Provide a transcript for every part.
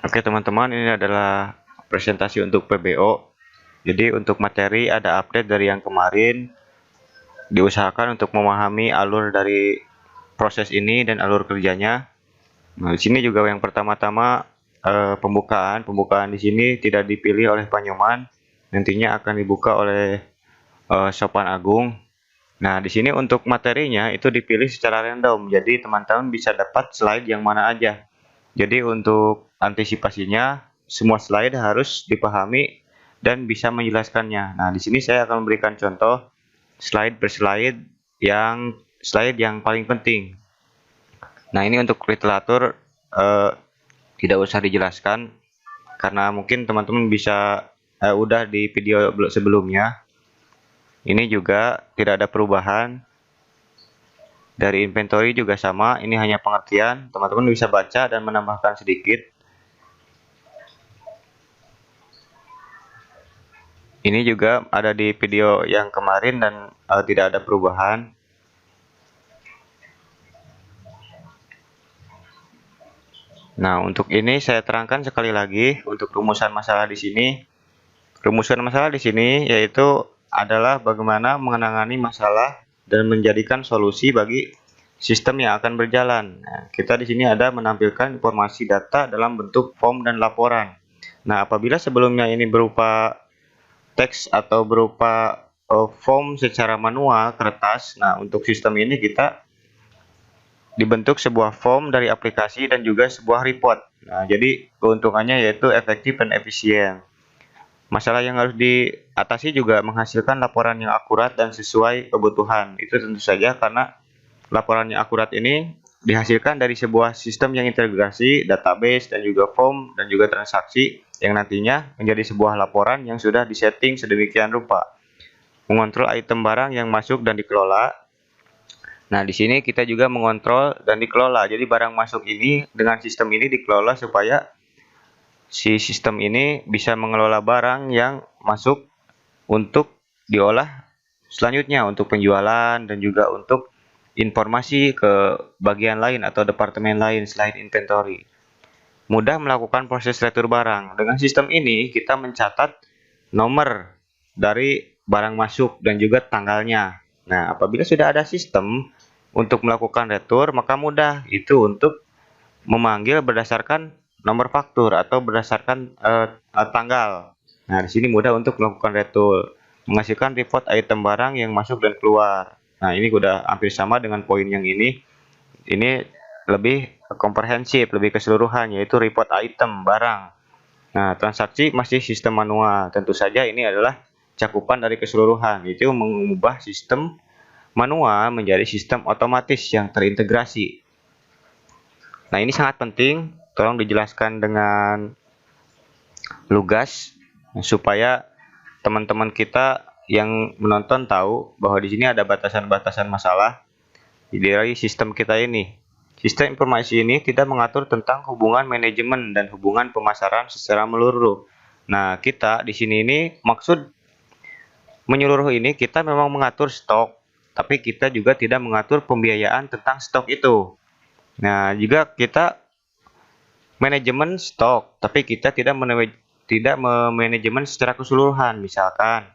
Oke teman-teman, ini adalah presentasi untuk PBO. Jadi untuk materi ada update dari yang kemarin. Diusahakan untuk memahami alur dari proses ini dan alur kerjanya. Nah, di sini juga yang pertama-tama pembukaan di sini tidak dipilih oleh Panyoman, nantinya akan dibuka oleh Sopan Agung. Nah, di sini untuk materinya itu dipilih secara random, jadi teman-teman bisa dapat slide yang mana aja. Jadi untuk antisipasinya, semua slide harus dipahami dan bisa menjelaskannya. Nah, di sini saya akan memberikan contoh slide per slide yang paling penting. Nah, ini untuk literatur eh, tidak usah dijelaskan karena mungkin teman-teman bisa udah di video sebelumnya. Ini juga tidak ada perubahan. Dari inventory juga sama, ini hanya pengertian. Teman-teman bisa baca dan menambahkan sedikit. Ini juga ada di video yang kemarin dan tidak ada perubahan. Nah, untuk ini saya terangkan sekali lagi untuk rumusan masalah di sini. Rumusan masalah di sini yaitu adalah bagaimana menangani masalah dan menjadikan solusi bagi sistem yang akan berjalan. Nah, kita di sini ada menampilkan informasi data dalam bentuk form dan laporan. Nah, apabila sebelumnya ini berupa teks atau berupa form secara manual kertas, nah untuk sistem ini kita dibentuk sebuah form dari aplikasi dan juga sebuah report. Nah, jadi keuntungannya yaitu efektif dan efisien. Masalah yang harus diatasi juga menghasilkan laporan yang akurat dan sesuai kebutuhan. Itu tentu saja karena laporan yang akurat ini dihasilkan dari sebuah sistem yang integrasi, database, dan juga form, dan juga transaksi yang nantinya menjadi sebuah laporan yang sudah disetting sedemikian rupa. Mengontrol item barang yang masuk dan dikelola. Nah, di sini kita juga mengontrol dan dikelola. Jadi barang masuk ini dengan sistem ini dikelola supaya si sistem ini bisa mengelola barang yang masuk untuk diolah selanjutnya untuk penjualan dan juga untuk informasi ke bagian lain atau departemen lain selain inventory. Mudah melakukan proses retur barang. Dengan sistem ini kita mencatat nomor dari barang masuk dan juga tanggalnya. Nah, apabila sudah ada sistem untuk melakukan retur, maka mudah itu untuk memanggil berdasarkan nomor faktur atau berdasarkan tanggal. Nah, di sini mudah untuk melakukan retur, menghasilkan report item barang yang masuk dan keluar. Nah, ini sudah hampir sama dengan poin yang ini. Ini lebih komprehensif, lebih keseluruhan, yaitu report item barang. Nah, transaksi masih sistem manual. Tentu saja ini adalah cakupan dari keseluruhan, yaitu mengubah sistem manual menjadi sistem otomatis yang terintegrasi. Nah, ini sangat penting, tolong dijelaskan dengan lugas supaya teman-teman kita yang menonton tahu bahwa di sini ada batasan-batasan masalah dari sistem kita ini. Sistem informasi ini tidak mengatur tentang hubungan manajemen dan hubungan pemasaran secara menyeluruh. Nah, kita di sini ini maksud menyeluruh ini kita memang mengatur stok, tapi kita juga tidak mengatur pembiayaan tentang stok itu. Nah, juga kita manajemen stok, tapi kita tidak memanajemen secara keseluruhan. Misalkan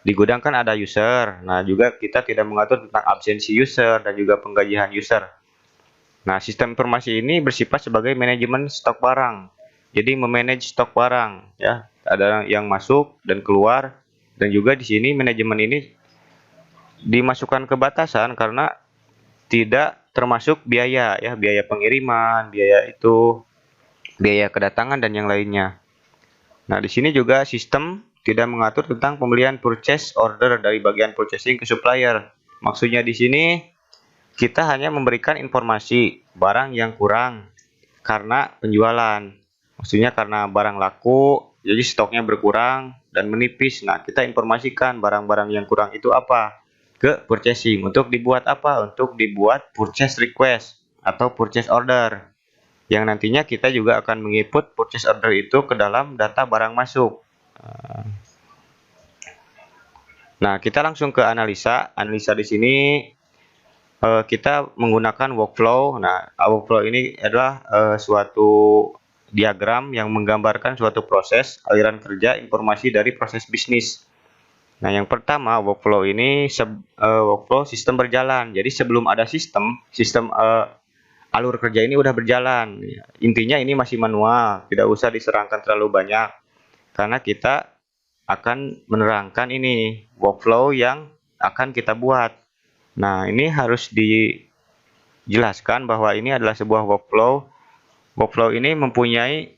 di gudang kan ada user, nah juga kita tidak mengatur tentang absensi user dan juga penggajian user. Nah, sistem informasi ini bersifat sebagai manajemen stok barang. Jadi memanage stok barang, ya, ada yang masuk dan keluar, dan juga di sini manajemen ini dimasukkan ke batasan karena tidak termasuk biaya, ya, biaya pengiriman, biaya kedatangan dan yang lainnya. Nah, di sini juga sistem tidak mengatur tentang pembelian purchase order dari bagian purchasing ke supplier. Maksudnya di sini kita hanya memberikan informasi barang yang kurang karena penjualan. Maksudnya karena barang laku, jadi stoknya berkurang dan menipis. Nah, kita informasikan barang-barang yang kurang itu apa ke purchasing. Untuk dibuat apa? Untuk dibuat purchase request atau purchase order, yang nantinya kita juga akan menginput purchase order itu ke dalam data barang masuk. Nah, kita langsung ke analisa. Analisa di sini kita menggunakan workflow. Nah, workflow ini adalah suatu diagram yang menggambarkan suatu proses aliran kerja informasi dari proses bisnis. Nah, yang pertama workflow ini workflow sistem berjalan. Jadi sebelum ada sistem alur kerja ini udah berjalan. Intinya ini masih manual, tidak usah diserangkan terlalu banyak karena kita akan menerangkan ini workflow yang akan kita buat. Nah, ini harus dijelaskan bahwa ini adalah sebuah workflow. Workflow ini mempunyai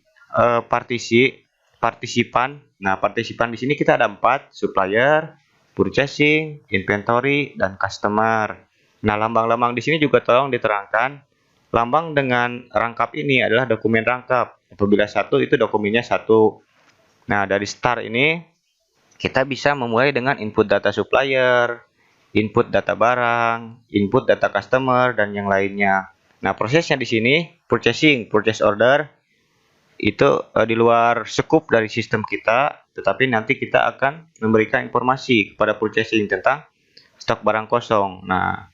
partisipan. Nah, partisipan di sini kita ada 4, supplier, purchasing, inventory, dan customer. Nah, lambang-lambang di sini juga tolong diterangkan. Lambang dengan rangkap ini adalah dokumen rangkap. Apabila 1 itu dokumennya 1. Nah, dari start ini kita bisa memulai dengan input data supplier, input data barang, input data customer, dan yang lainnya. Nah, prosesnya di sini purchase order itu di luar scope dari sistem kita, tetapi nanti kita akan memberikan informasi kepada purchasing tentang stok barang kosong. Nah,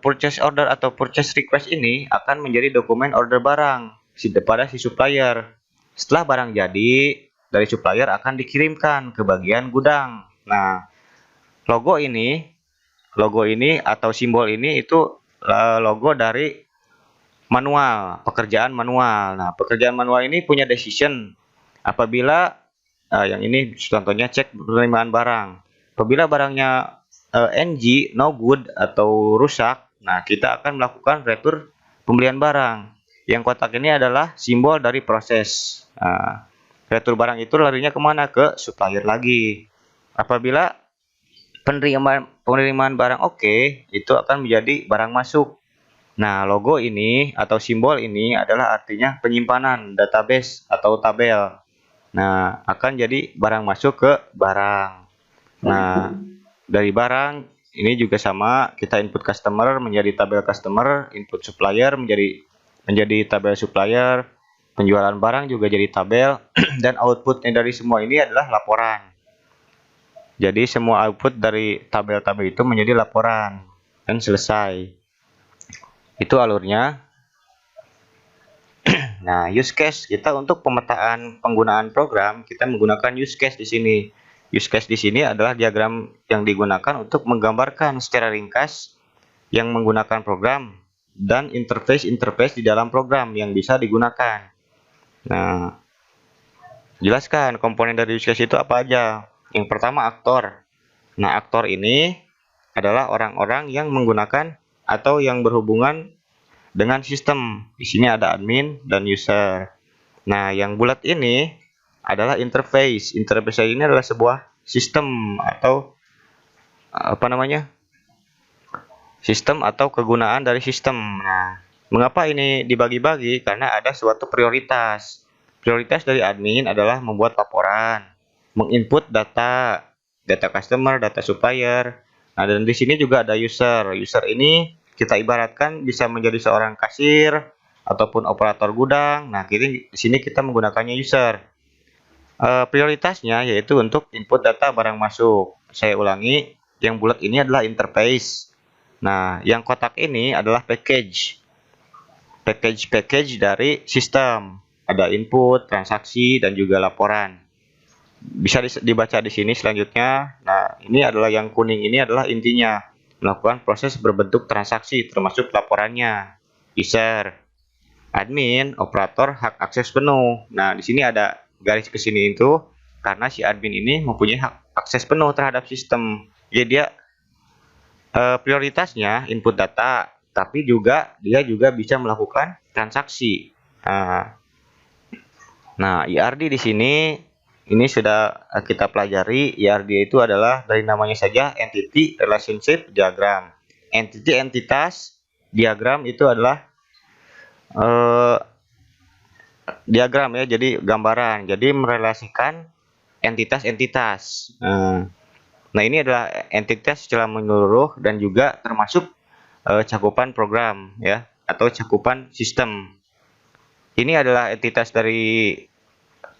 purchase order atau purchase request ini akan menjadi dokumen order barang pada si supplier. Setelah barang jadi, dari supplier akan dikirimkan ke bagian gudang. Nah, logo ini atau simbol ini itu logo dari manual, pekerjaan manual. Nah, pekerjaan manual ini punya decision. Apabila yang ini contohnya cek penerimaan barang. Apabila barangnya NG, no good atau rusak, nah kita akan melakukan retur pembelian barang. Yang kotak ini adalah simbol dari proses. Nah, retur barang itu larinya kemana? Ke supplier lagi. Apabila penerimaan barang oke, itu akan menjadi barang masuk. Nah, logo ini atau simbol ini adalah artinya penyimpanan database atau tabel. Nah, akan jadi barang masuk ke barang. Nah, dari barang ini juga sama, kita input customer menjadi tabel customer, input supplier menjadi tabel supplier, penjualan barang juga jadi tabel, dan outputnya dari semua ini adalah laporan. Jadi semua output dari tabel-tabel itu menjadi laporan dan selesai. Itu alurnya. Nah, use case kita untuk pemetaan penggunaan program, kita menggunakan use case di sini. Use case di sini adalah diagram yang digunakan untuk menggambarkan secara ringkas yang menggunakan program dan interface di dalam program yang bisa digunakan. Nah, jelaskan komponen dari use case itu apa aja. Yang pertama aktor. Nah, aktor ini adalah orang-orang yang menggunakan atau yang berhubungan dengan sistem. Di sini ada admin dan user. Nah, yang bulat ini adalah interface. Interface ini adalah sebuah sistem atau sistem atau kegunaan dari sistem. Nah, mengapa ini dibagi-bagi? Karena ada suatu prioritas. Prioritas dari admin adalah membuat laporan, menginput data customer, data supplier. Nah, dan di sini juga ada user. User ini kita ibaratkan bisa menjadi seorang kasir ataupun operator gudang. Nah, di sini kita menggunakannya user. Prioritasnya yaitu untuk input data barang masuk. Saya ulangi, yang bulat ini adalah interface. Nah, yang kotak ini adalah package dari sistem. Ada input, transaksi, dan juga laporan. Bisa dibaca di sini selanjutnya. Nah, ini adalah yang kuning ini adalah intinya melakukan proses berbentuk transaksi termasuk laporannya. User, admin, operator hak akses penuh. Nah, di sini ada garis ke sini itu karena si admin ini mempunyai hak akses penuh terhadap sistem. Jadi dia prioritasnya input data, tapi dia juga bisa melakukan transaksi. Nah, IRD di sini ini sudah kita pelajari. IRD itu adalah dari namanya saja Entity Relationship Diagram. Entity entitas, diagram itu adalah diagram ya, jadi gambaran. Jadi merelasikan entitas-entitas. Nah, ini adalah entitas secara menyeluruh dan juga termasuk cakupan program ya atau cakupan sistem. Ini adalah entitas dari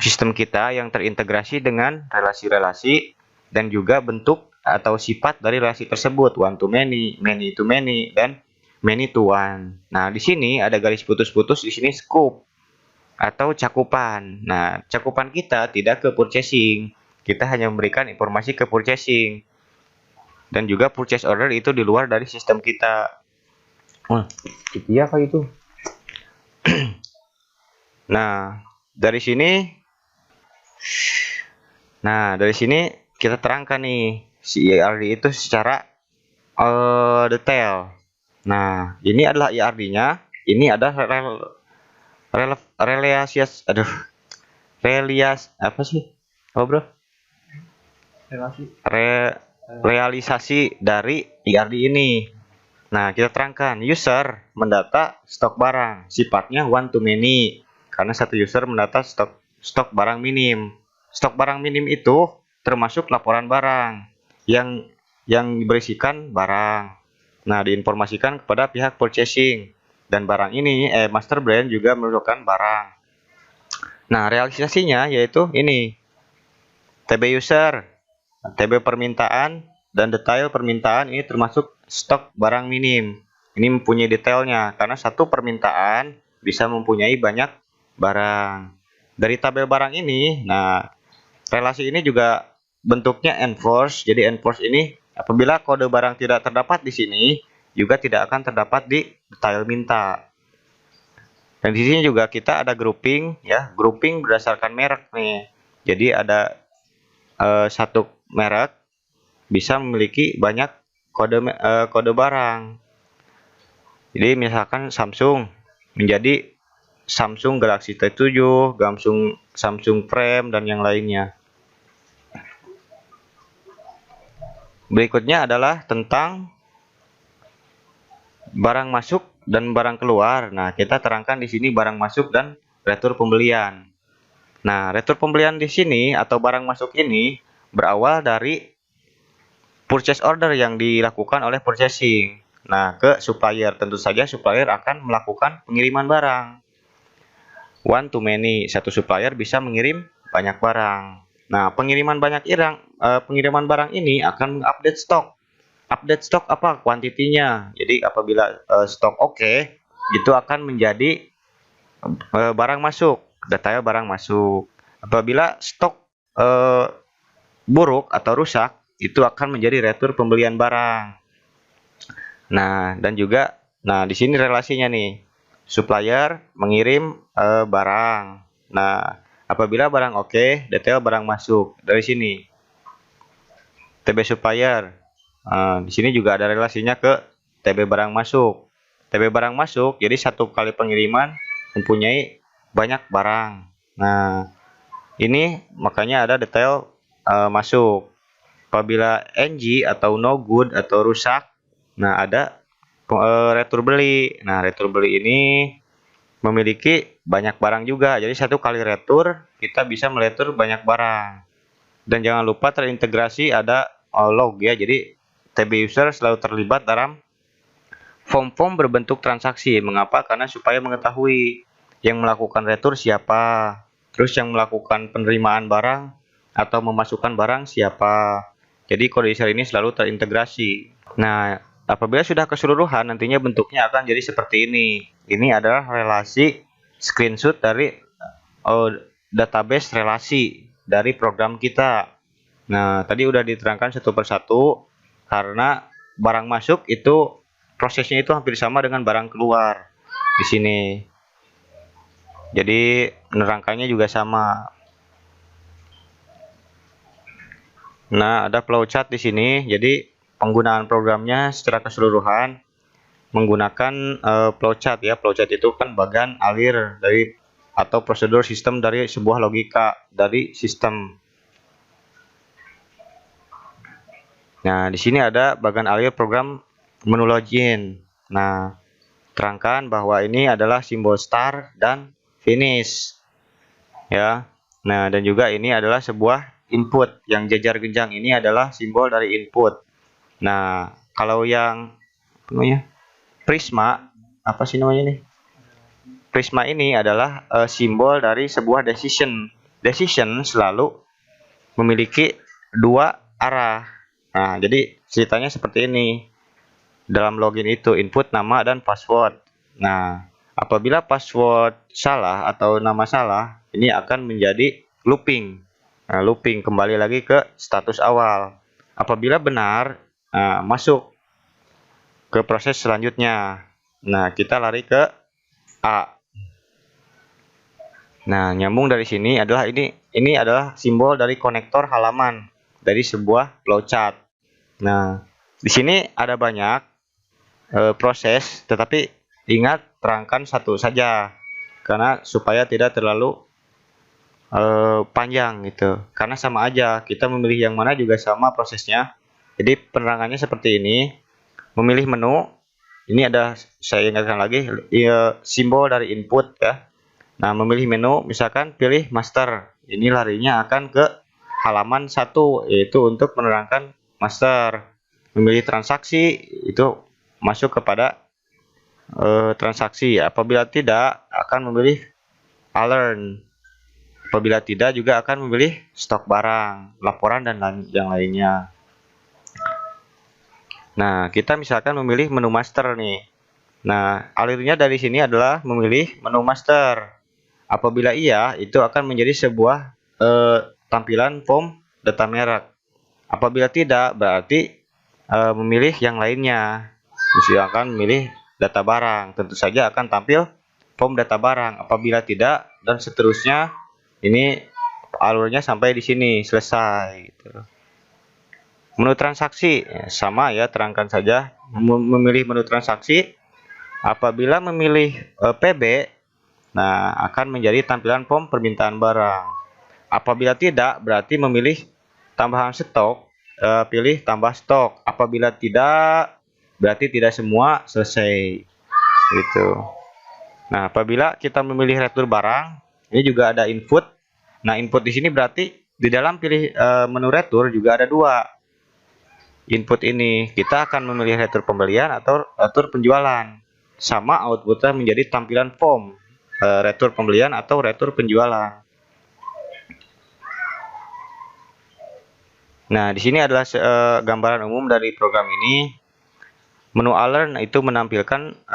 sistem kita yang terintegrasi dengan relasi-relasi dan juga bentuk atau sifat dari relasi tersebut, one to many, many to many, dan many to one. Nah, di sini ada garis putus-putus, di sini scope. atau cakupan. Nah, cakupan kita tidak ke purchasing. Kita hanya memberikan informasi ke purchasing. Dan juga purchase order itu di luar dari sistem kita. Wah, iya kayak itu. Nah, dari sini kita terangkan nih si IRD itu secara detail. Nah, ini adalah IRD-nya. Ini ada apa sih? Oh, bro? Realisasi dari IRD ini. Nah, kita terangkan, user mendata stok barang, sifatnya one to many, karena satu user mendata stok barang minim. Stok barang minim itu termasuk laporan barang yang berisikan barang. Nah, diinformasikan kepada pihak purchasing, dan barang ini master brand juga merupakan barang. Nah, realisasinya yaitu ini TB user, TB permintaan, dan detail permintaan ini termasuk stok barang minim. Ini mempunyai detailnya karena satu permintaan bisa mempunyai banyak barang. Dari tabel barang ini, nah relasi ini juga bentuknya enforce. Jadi enforce ini apabila kode barang tidak terdapat di sini, juga tidak akan terdapat di detail minta. Dan di sini juga kita ada grouping, ya, grouping berdasarkan merek nih. Jadi ada satu merek bisa memiliki banyak kode barang. Jadi misalkan Samsung menjadi Samsung Galaxy T7, Samsung Frame, dan yang lainnya. Berikutnya adalah tentang barang masuk dan barang keluar. Nah, kita terangkan di sini barang masuk dan retur pembelian. Nah, retur pembelian di sini atau barang masuk ini berawal dari purchase order yang dilakukan oleh purchasing. Nah, ke supplier. Tentu saja supplier akan melakukan pengiriman barang. One to many. Satu supplier bisa mengirim banyak barang. Nah, pengiriman barang ini akan mengupdate stok. Update stok apa? Kuantitinya. Jadi apabila stok oke, itu akan menjadi barang masuk, detail barang masuk. Apabila stok buruk atau rusak, itu akan menjadi retur pembelian barang. Nah, dan juga di sini relasinya nih. Supplier mengirim barang. Nah, apabila barang oke, detail barang masuk dari sini. TB supplier. Di sini juga ada relasinya ke TB barang masuk. TB barang masuk, jadi satu kali pengiriman mempunyai banyak barang. Nah, ini makanya ada detail masuk. Apabila NG atau no good atau rusak, nah ada retur beli. Nah, retur beli ini memiliki banyak barang juga. Jadi satu kali retur kita bisa meletur banyak barang. Dan jangan lupa terintegrasi ada log ya. Jadi TB user selalu terlibat dalam form-form berbentuk transaksi. Mengapa? Karena supaya mengetahui yang melakukan retur siapa, terus yang melakukan penerimaan barang atau memasukkan barang siapa. Jadi kode user ini selalu terintegrasi. Nah, apabila sudah keseluruhan, nantinya bentuknya akan jadi seperti ini. Ini adalah relasi screenshot dari database relasi dari program kita. Nah, tadi udah diterangkan satu persatu karena barang masuk itu prosesnya itu hampir sama dengan barang keluar di sini. Jadi menerangkannya juga sama. Nah, ada flowchart di sini. Jadi penggunaan programnya secara keseluruhan menggunakan flowchart ya. Flowchart itu kan bagian alir dari atau prosedur sistem dari sebuah logika dari sistem. Nah, di sini ada bagian alir program menu login. Nah, terangkan bahwa ini adalah simbol start dan finish. Ya. Nah, dan juga ini adalah sebuah input yang jajar genjang, ini adalah simbol dari input. Nah, kalau yang namanya prisma, apa sih namanya nih? Prisma ini adalah simbol dari sebuah decision. Decision selalu memiliki dua arah. Nah, jadi ceritanya seperti ini. Dalam login itu input nama dan password. Nah, Apabila password salah atau nama salah, ini akan menjadi looping. Nah, looping kembali lagi ke status awal. Apabila benar, masuk ke proses selanjutnya. Nah, kita lari ke A. Nah, nyambung dari sini adalah ini adalah simbol dari konektor halaman dari sebuah flowchart. Nah, di sini ada banyak proses, tetapi ingat terangkan satu saja karena supaya tidak terlalu panjang gitu. Karena sama aja, kita memilih yang mana juga sama prosesnya. Jadi penerangannya seperti ini. Memilih menu, ini ada, saya ingatkan lagi, simbol dari input ya. Nah, memilih menu, misalkan pilih master. Ini larinya akan ke halaman 1, yaitu untuk menerangkan master. Memilih transaksi, itu masuk kepada transaksi. Apabila tidak, akan memilih alert. Apabila tidak, juga akan memilih stok barang, laporan, dan yang lainnya. Nah, kita misalkan memilih menu master nih. Nah, alurnya dari sini adalah memilih menu master. Apabila iya, itu akan menjadi sebuah tampilan form data merek. Apabila tidak, berarti memilih yang lainnya. Misalkan memilih data barang, tentu saja akan tampil form data barang. Apabila tidak, dan seterusnya, ini alurnya sampai di sini selesai. Gitu. Menu transaksi sama ya, terangkan saja. Memilih menu transaksi. Apabila memilih PB, nah akan menjadi tampilan form permintaan barang. Apabila tidak, berarti memilih tambahan stok, pilih tambah stok. Apabila tidak, berarti tidak semua, selesai. Gitu. Nah, apabila kita memilih retur barang, ini juga ada input. Nah, input di sini berarti di dalam pilih menu retur juga ada dua. Input ini kita akan memilih retur pembelian atau retur penjualan. Sama outputnya menjadi tampilan form retur pembelian atau retur penjualan. Nah, di sini adalah gambaran umum dari program ini. Menu alert itu menampilkan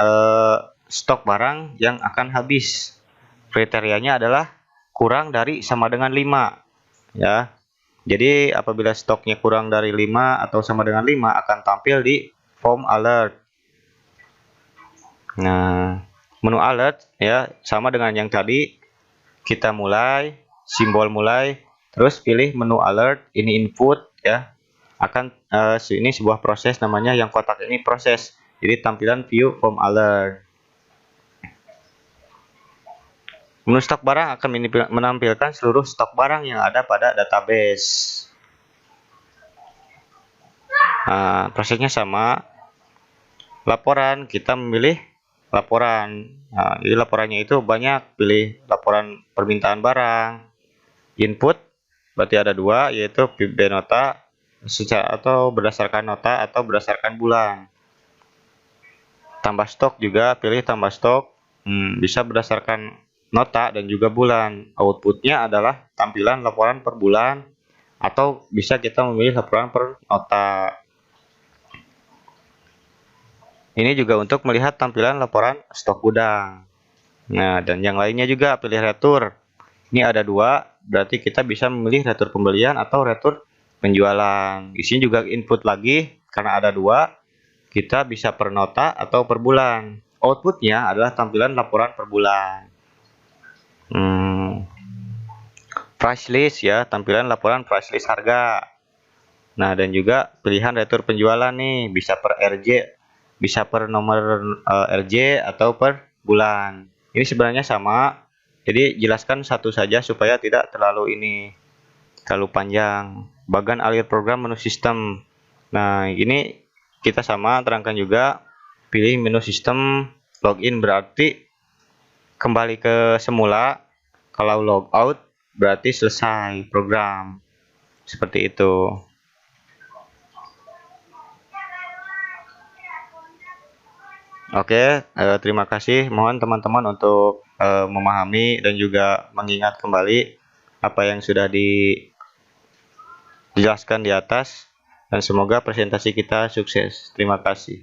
stok barang yang akan habis. Kriterianya adalah kurang dari sama dengan 5. Ya. Jadi apabila stoknya kurang dari 5 atau sama dengan 5 akan tampil di form alert. Nah, menu alert ya sama dengan yang tadi. Kita mulai, simbol mulai, terus pilih menu alert, ini input ya. Akan ini sebuah proses namanya, yang kotak ini proses. Jadi tampilan view form alert. Menu stok barang akan menampilkan seluruh stok barang yang ada pada database. Nah, prosesnya sama. Laporan, kita memilih laporan. Nah, jadi laporannya itu banyak, pilih laporan permintaan barang. Input berarti ada dua, yaitu PB nota atau berdasarkan nota atau berdasarkan bulan. Tambah stok juga, pilih tambah stok, bisa berdasarkan nota dan juga bulan. Outputnya adalah tampilan laporan per bulan, atau bisa kita memilih laporan per nota. Ini juga untuk melihat tampilan laporan stok gudang. Nah, dan yang lainnya juga pilih retur. Ini ada dua, berarti kita bisa memilih retur pembelian atau retur penjualan. Di sini juga input lagi, karena ada dua, kita bisa per nota atau per bulan. Outputnya adalah tampilan laporan per bulan. Price list ya, tampilan laporan price list harga. Nah, dan juga pilihan retur penjualan nih, bisa per RJ, bisa per nomor RJ atau per bulan. Ini sebenarnya sama, jadi jelaskan satu saja supaya tidak terlalu panjang. Bagian alir program menu sistem. Nah, ini kita sama terangkan juga, pilih menu sistem. Login berarti kembali ke semula. Kalau logout berarti selesai program. Seperti itu. Oke, terima kasih. Mohon teman-teman untuk memahami dan juga mengingat kembali apa yang sudah dijelaskan di atas, dan semoga presentasi kita sukses. Terima kasih.